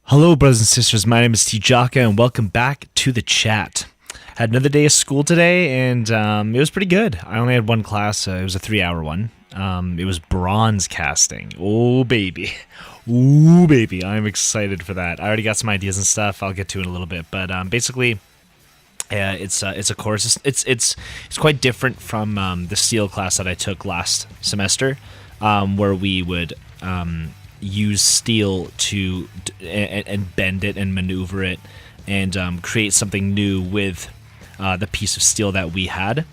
Hello, brothers and sisters. My name is Jocka, and welcome back to the chat. Had another day of school today, and it was pretty good. I only had one class. It was a 3-hour one. It was bronze casting. Oh, baby. Ooh, baby. I'm excited for that. I already got some ideas and stuff. I'll get to it in a little bit. But basically, it's a course. It's quite different from the steel class that I took last semester, where we would use steel to and bend it and maneuver it and create something new with the piece of steel that we had.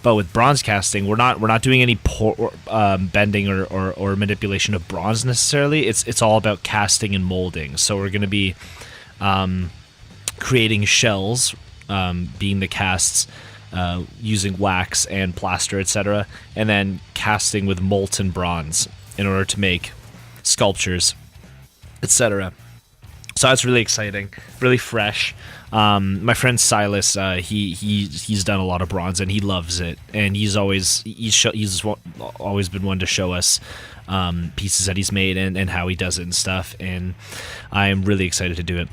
But with bronze casting, we're not doing any bending or manipulation of bronze necessarily. It's all about casting and molding. So we're going to be creating shells, being the casts, using wax and plaster, etc., and then casting with molten bronze in order to make sculptures, etc. So that's really exciting, really fresh. My friend Silas, he's done a lot of bronze and he loves it, and he's always been one to show us pieces that he's made and how he does it and stuff. And I am really excited to do it.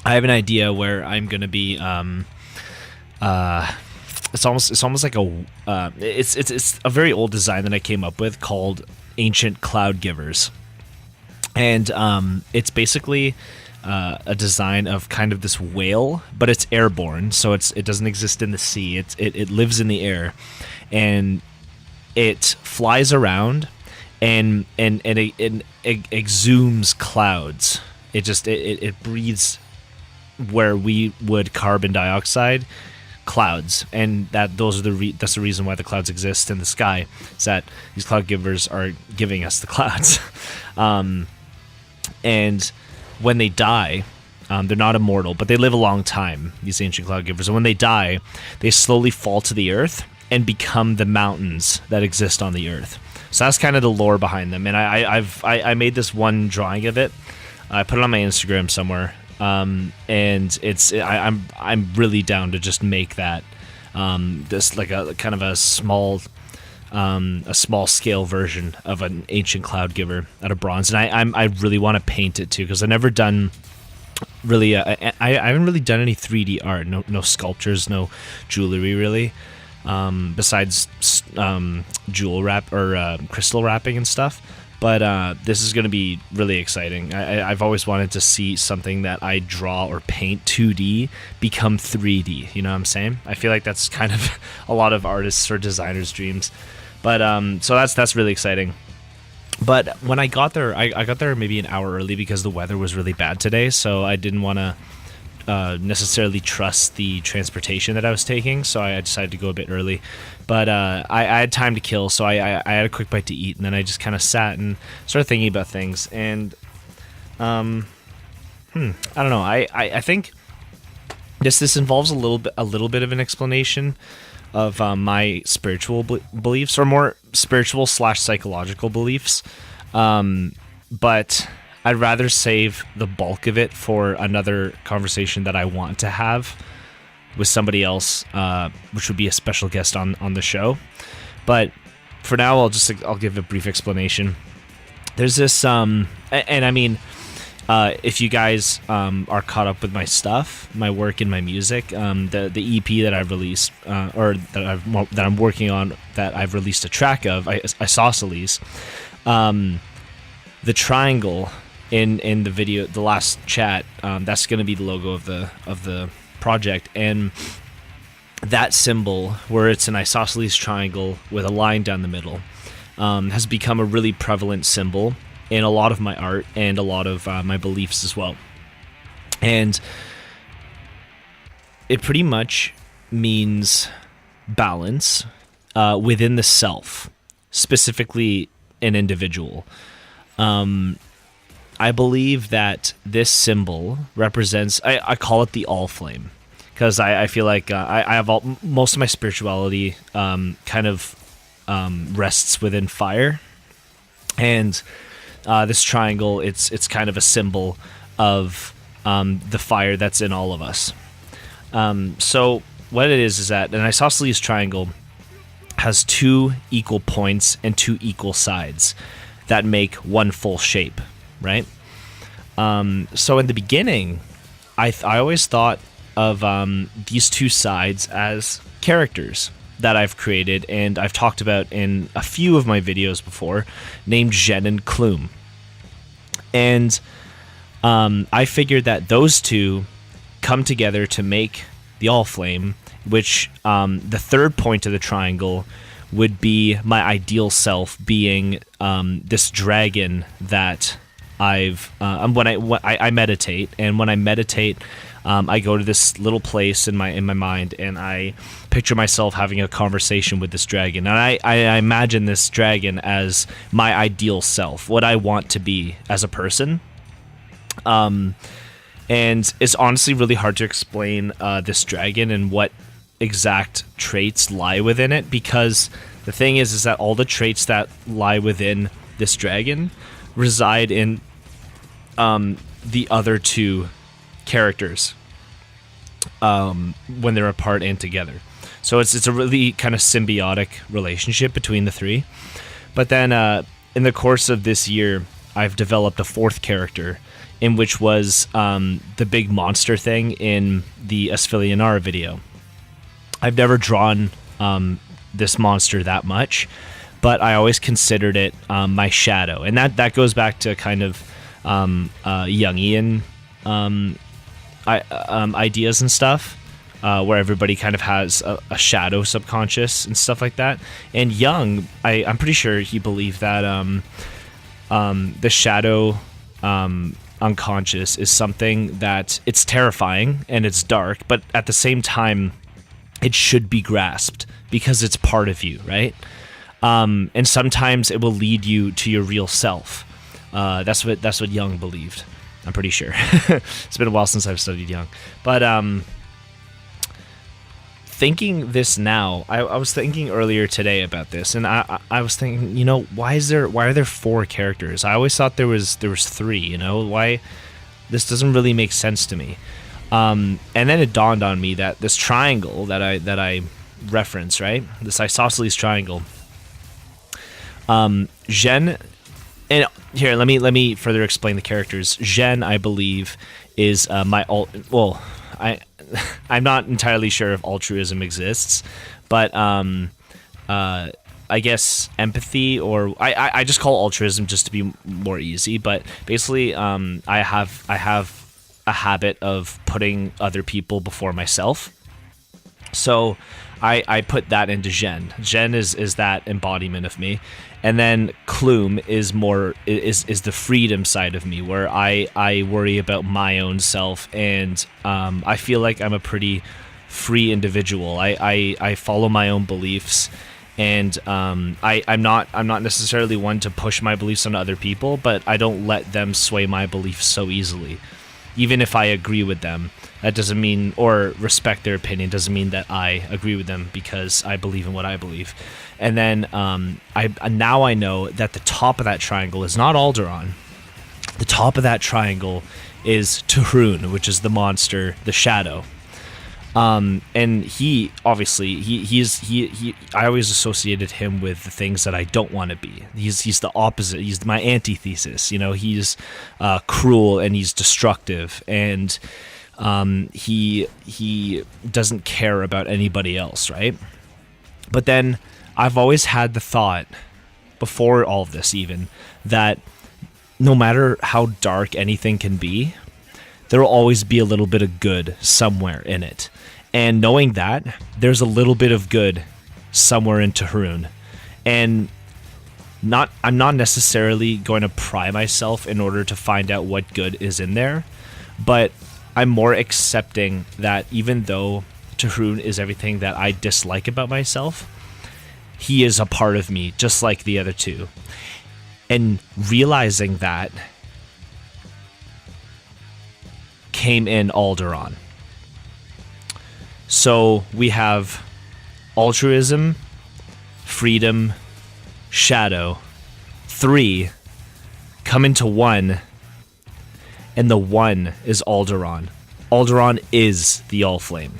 I have an idea where I'm gonna be. It's almost like it's a very old design that I came up with called Ancient Cloud Givers. And it's basically a design of kind of this whale, but it's airborne, so it doesn't exist in the sea. It lives in the air, and it flies around, and it exhumes clouds. It breathes where we would carbon dioxide, clouds, and that's the reason why the clouds exist in the sky, is that these cloud givers are giving us the clouds. And when they die, they're not immortal, but they live a long time, these ancient cloud givers. And when they die, they slowly fall to the earth and become the mountains that exist on the earth. So that's kind of the lore behind them. And I made this one drawing of it. I put it on my Instagram somewhere. And I'm really down to just make that this like a kind of a small scale version of an ancient cloud giver out of bronze. And I really want to paint it too, because I've never done really I haven't really done any 3D art, no sculptures, no jewelry really, besides jewel wrap or crystal wrapping and stuff. But this is going to be really exciting. I've always wanted to see something that I draw or paint 2D become 3D. You know what I'm saying? I feel like that's kind of a lot of artists or designers' dreams. But so that's really exciting. But when I got there, I got there maybe an hour early because the weather was really bad today. So I didn't want to necessarily trust the transportation that I was taking. So I decided to go a bit early. But I had time to kill, so I had a quick bite to eat, and then I just kind of sat and started thinking about things. And I don't know. I think this involves a little bit of an explanation of my spiritual beliefs, or more spiritual / psychological beliefs. But I'd rather save the bulk of it for another conversation that I want to have with somebody else, which would be a special guest on the show. But for now, I'll give a brief explanation. There's this, and I mean, if you guys are caught up with my stuff, my work and my music, the EP that I've released, or that I'm working on, that I've released a track of, Isosceles, the triangle in the video, the last chat, that's going to be the logo of the project. And that symbol, where it's an isosceles triangle with a line down the middle, has become a really prevalent symbol in a lot of my art and a lot of my beliefs as well. And it pretty much means balance within the self, specifically an individual. I believe that this symbol represents, I call it the all flame, because I feel like I have most of my spirituality kind of rests within fire. And this triangle, it's kind of a symbol of the fire that's in all of us. So what it is that an isosceles triangle has two equal points and two equal sides that make one full shape, right? So in the beginning, I always thought of these two sides as characters that I've created and I've talked about in a few of my videos before, named Zhen and Clume. And I figured that those two come together to make the All Flame, which the third point of the triangle would be my ideal self being this dragon that when I meditate, and when I meditate, I go to this little place in my mind, and I picture myself having a conversation with this dragon, and I imagine this dragon as my ideal self, what I want to be as a person. And it's honestly really hard to explain this dragon and what exact traits lie within it, because the thing is that all the traits that lie within this dragon reside in the other two characters when they're apart and together. So it's a really kind of symbiotic relationship between the three. But then in the course of this year, I've developed a fourth character, in which was the big monster thing in the Asphilianara video. I've never drawn this monster that much, but I always considered it my shadow, and that goes back to kind of Jungian ideas and stuff, where everybody kind of has a shadow subconscious and stuff like that. And Jung, I'm pretty sure he believed that the shadow unconscious is something that it's terrifying and it's dark, but at the same time it should be grasped because it's part of you, right? And sometimes it will lead you to your real self. That's what Jung believed. I'm pretty sure. It's been a while since I've studied Jung, but thinking this now, I was thinking earlier today about this, and I was thinking, why are there four characters? I always thought there was three. Why? This doesn't really make sense to me. And then it dawned on me that this triangle that I reference, right? This isosceles triangle. Zhen, and here let me further explain the characters. Zhen, I believe, is I'm not entirely sure if altruism exists, but I guess empathy, or I just call altruism just to be more easy. But basically, I have a habit of putting other people before myself. So I put that into Zhen. Zhen is that embodiment of me. And then Clume is the freedom side of me, where I worry about my own self, and I feel like I'm a pretty free individual. I follow my own beliefs, and I'm not necessarily one to push my beliefs on other people, but I don't let them sway my beliefs so easily. Even if I agree with them, that doesn't mean, or respect their opinion, doesn't mean that I agree with them because I believe in what I believe. And then now I know that the top of that triangle is not Alderaan. The top of that triangle is Tehroon, which is the monster, the shadow. And he obviously I always associated him with the things that I don't want to be. He's the opposite. He's my antithesis. He's cruel and he's destructive, and he doesn't care about anybody else, right? But then I've always had the thought, before all of this even, that no matter how dark anything can be, there will always be a little bit of good somewhere in it. And knowing that, there's a little bit of good somewhere in Tehroon. And I'm not necessarily going to pry myself in order to find out what good is in there, but I'm more accepting that even though Tehroon is everything that I dislike about myself, he is a part of me, just like the other two. And realizing that came in Alderaan. So we have altruism, freedom, shadow, three come into one, and the one is Alderaan. Alderaan is the All Flame.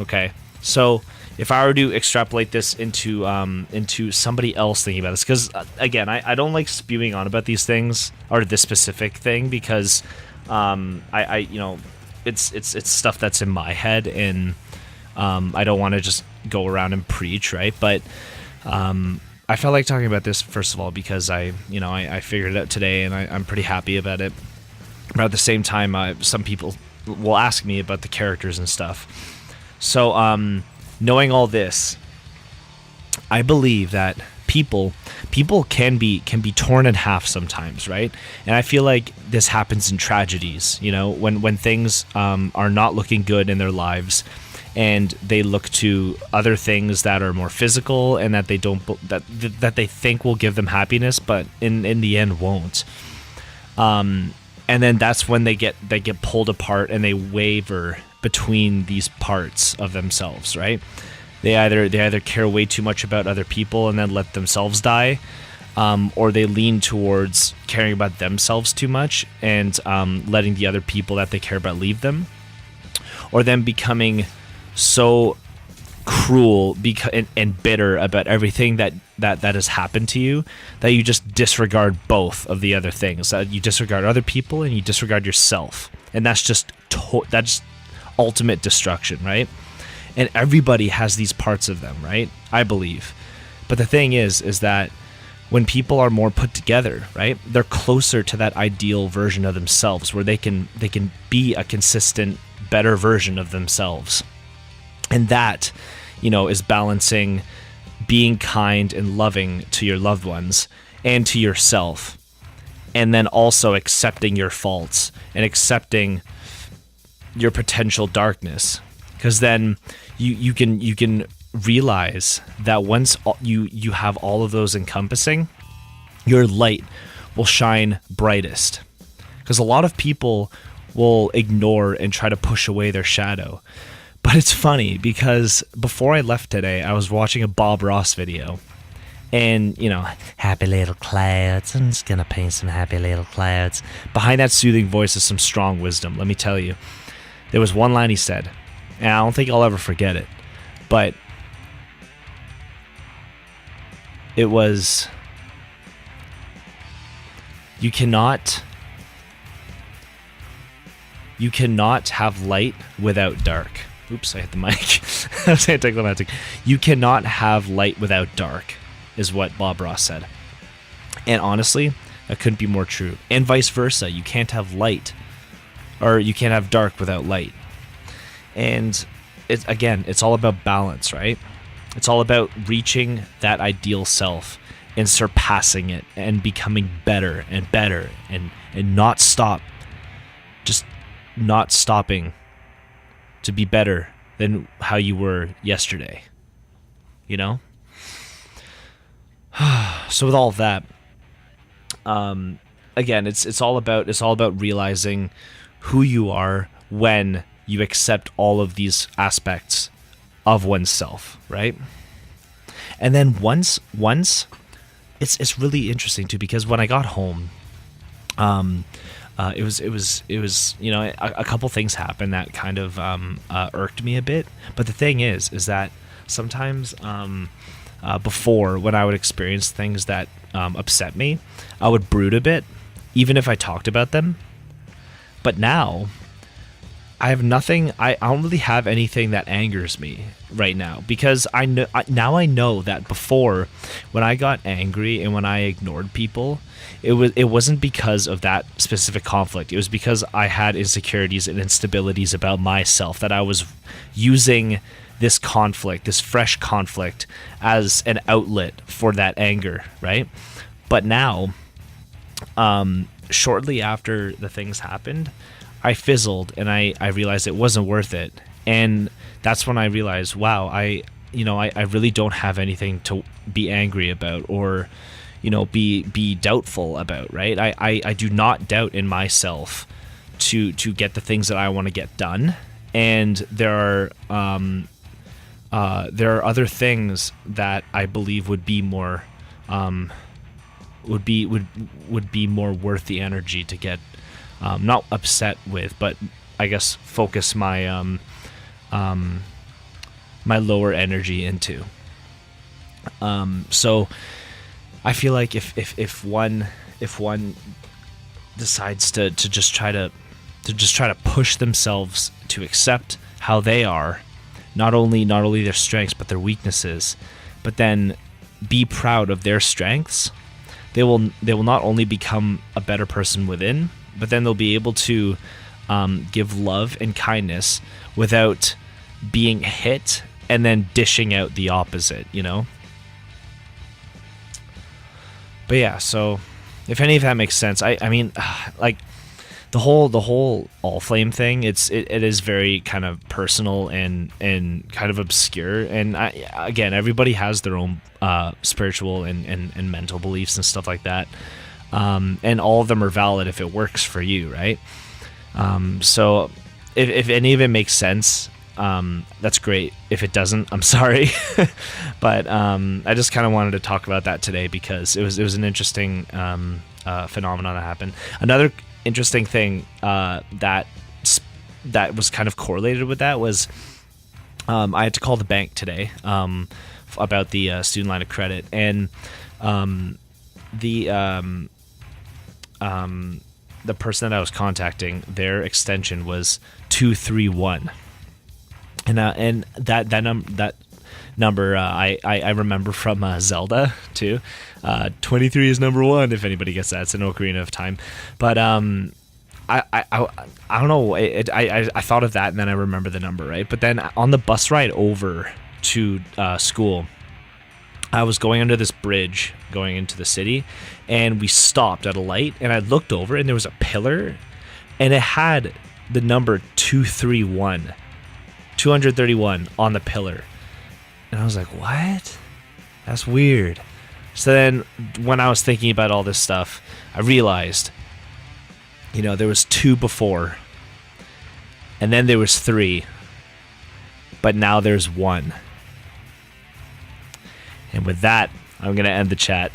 Okay, so if I were to extrapolate this into somebody else thinking about this, because again, I don't like spewing on about these things or this specific thing because I it's stuff that's in my head, and I don't want to just go around and preach, right? But I felt like talking about this first of all because I figured it out today, and I'm pretty happy about it. But at the same time, some people will ask me about the characters and stuff. So knowing all this, I believe that people can be torn in half sometimes, right? And I feel like this happens in tragedies, when things are not looking good in their lives, and they look to other things that are more physical and that they don't that they think will give them happiness, but in the end won't. And then that's when they get pulled apart and they waver between these parts of themselves, right? They either care way too much about other people and then let themselves die, or they lean towards caring about themselves too much and letting the other people that they care about leave them, or them becoming so cruel and bitter about everything that has happened to you that you just disregard both of the other things. You disregard other people and you disregard yourself, and that's just that's ultimate destruction, right? And everybody has these parts of them, right? I believe. But the thing is that when people are more put together, right, they're closer to that ideal version of themselves where they can be a consistent, better version of themselves. And that, is balancing being kind and loving to your loved ones and to yourself, and then also accepting your faults and accepting your potential darkness. Because then you can realize that once you have all of those encompassing, your light will shine brightest. Because a lot of people will ignore and try to push away their shadow. But it's funny because before I left today, I was watching a Bob Ross video. And, happy little clouds. I'm just going to paint some happy little clouds. Behind that soothing voice is some strong wisdom, let me tell you. There was one line he said, and I don't think I'll ever forget it. But it was, you cannot have light without dark. Oops, I hit the mic. I was anticlimactic. You cannot have light without dark, is what Bob Ross said. And honestly, that couldn't be more true. And vice versa. You can't have light, or you can't have dark without light. And it's all about balance, right? It's all about reaching that ideal self and surpassing it and becoming better and better and not stop. Just not stopping to be better than how you were yesterday. So with all of that, again, it's all about realizing who you are when you accept all of these aspects of oneself, right? And then once it's really interesting too, because when I got home, it was a couple things happened that kind of irked me a bit. But the thing is that sometimes before, when I would experience things that upset me, I would brood a bit, even if I talked about them. But now I have nothing. I don't really have anything that angers me right now, because I know that before, when I got angry and when I ignored people, it wasn't because of that specific conflict. It was because I had insecurities and instabilities about myself, that I was using this conflict, this fresh conflict, as an outlet for that anger, right? But now, shortly after the things happened, I fizzled and I realized it wasn't worth it. And that's when I realized, wow, I really don't have anything to be angry about or, be doubtful about, right? I do not doubt in myself to get the things that I want to get done. And there are other things that I believe would be more would be more worth the energy to get not upset with, but I guess focus my my lower energy into. So I feel like if one decides to just try to push themselves to accept how they are, not only their strengths but their weaknesses, but then be proud of their strengths, they will not only become a better person within, but then they'll be able to give love and kindness without being hit and then dishing out the opposite, you know? But yeah, so if any of that makes sense, I mean, like the whole all flame thing, it is very kind of personal and kind of obscure. And again, everybody has their own spiritual and mental beliefs and stuff like that. And all of them are valid if it works for you, right? So if any of it makes sense, that's great. If it doesn't, I'm sorry. But I just kind of wanted to talk about that today because it was an interesting phenomenon that happened. Another interesting thing that was kind of correlated with that was I had to call the bank today about the student line of credit, and the person that I was contacting, their extension was 231. And that number I remember from Zelda too. 23 is number 1. If anybody gets that, it's an Ocarina of Time. But I don't know. I thought of that, and then I remember the number, right? But then on the bus ride over to school, I was going under this bridge going into the city, and we stopped at a light, and I looked over, and there was a pillar, and it had the number 231 on the pillar. And I was like, what? That's weird. So then when I was thinking about all this stuff, I realized, you know, there was 2 before, and then there was 3, but now there's 1. And with that, I'm going to end the chat.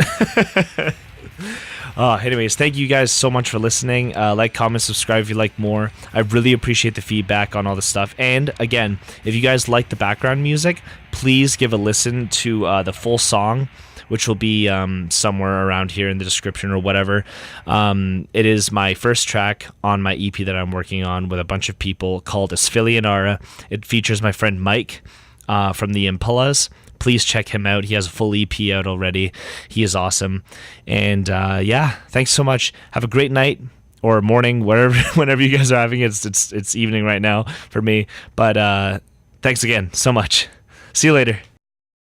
Anyways, thank you guys so much for listening. Like, comment, subscribe if you like more. I really appreciate the feedback on all this stuff. And again, if you guys like the background music, please give a listen to the full song, which will be somewhere around here in the description or whatever. It is my first track on my EP that I'm working on with a bunch of people called Asphilianara. It features my friend Mike from the Impalas. Please check him out. He has a full EP out already. He is awesome. And yeah, thanks so much. Have a great night or morning, whenever you guys are having it. It's evening right now for me. But thanks again so much. See you later.